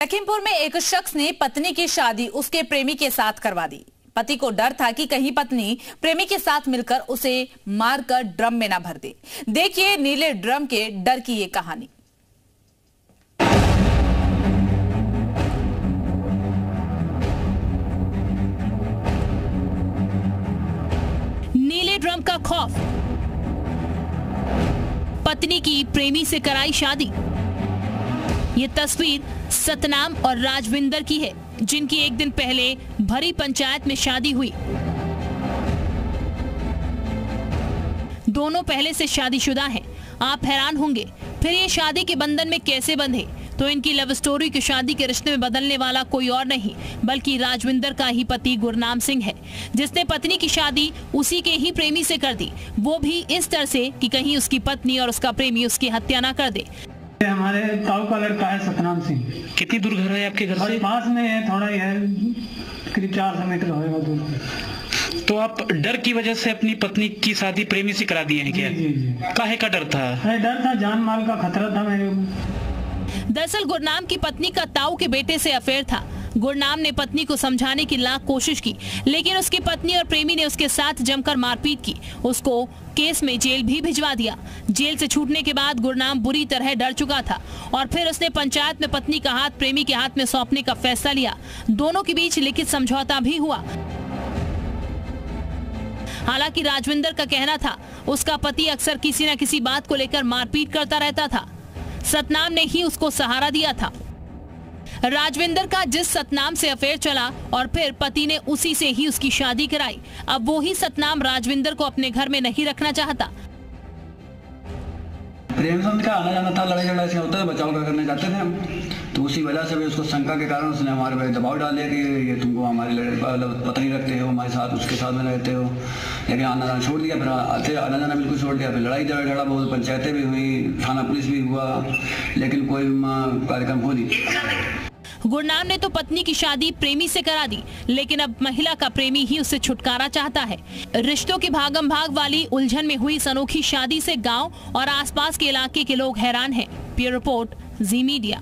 लखीमपुर में एक शख्स ने पत्नी की शादी उसके प्रेमी के साथ करवा दी। पति को डर था कि कहीं पत्नी प्रेमी के साथ मिलकर उसे मारकर ड्रम में ना भर दे। देखिए नीले ड्रम के डर की ये कहानी। नीले ड्रम का खौफ, पत्नी की प्रेमी से कराई शादी। ये तस्वीर सतनाम और राजविंदर की है, जिनकी एक दिन पहले भरी पंचायत में शादी हुई। दोनों पहले से शादीशुदा हैं। आप हैरान होंगे फिर ये शादी के बंधन में कैसे बंधे, तो इनकी लव स्टोरी की शादी के रिश्ते में बदलने वाला कोई और नहीं बल्कि राजविंदर का ही पति गुरनाम सिंह है, जिसने पत्नी की शादी उसी के ही प्रेमी से कर दी, वो भी इस तरह से कि कहीं उसकी पत्नी और उसका प्रेमी उसकी हत्या ना कर दे। हमारे ताऊ का लड़का है सतनाम सिंह। कितनी दूर घर है आपके घर से? पास में है, थोड़ा ही है, करीब 400 मीटर होगा दूर। तो आप डर की वजह से अपनी पत्नी की शादी प्रेमी से करा दिए हैं क्या? जी। काहे का डर था? डर था, जान माल का खतरा था मेरे ऊपर। दरअसल गुरनाम की पत्नी का ताऊ के बेटे से अफेयर था। गुरनाम ने पत्नी को समझाने की लाख कोशिश की, लेकिन उसकी पत्नी और प्रेमी ने उसके साथ जमकर मारपीट की। उसको केस में जेल भी भिजवा दिया। जेल से छूटने के बाद गुरनाम बुरी तरह डर चुका था और फिर उसने पंचायत में पत्नी का हाथ प्रेमी के हाथ में सौंपने का फैसला लिया। दोनों के बीच लिखित समझौता भी हुआ। हालांकि राजविंदर का कहना था उसका पति अक्सर किसी न किसी बात को लेकर मारपीट करता रहता था। सतनाम ने ही उसको सहारा दिया था। राजविंदर का जिस सतनाम से अफेयर चला और फिर पति ने उसी से ही उसकी शादी कराई। अब वो ही सतनाम राजविंदर को अपने घर में नहीं रखना चाहता। प्रेम संबंध का आना जाना था, लड़ाई झगड़ा से होता है, बचाव करने जाते थे हम, तो उसी वजह से भी उसको शंका के कारण उसने हमारे पे दबाव डाल दिया कि ये तुमको हमारे पत्नी रखते हो, हमारे साथ उसके साथ में रहते हो। लेकिन आना जाना छोड़ दिया, फिर आना जाना बिल्कुल छोड़ दिया। फिर लड़ाई झगड़ा बहुत, पंचायतें भी हुई, थाना पुलिस भी हुआ, लेकिन कोई कार्यक्रम हो नहीं। गुरनाम ने तो पत्नी की शादी प्रेमी से करा दी, लेकिन अब महिला का प्रेमी ही उससे छुटकारा चाहता है। रिश्तों की भागम भाग वाली उलझन में हुई इस अनोखी शादी से गांव और आसपास के इलाके के लोग हैरान हैं। ब्यूरो रिपोर्ट, जी मीडिया।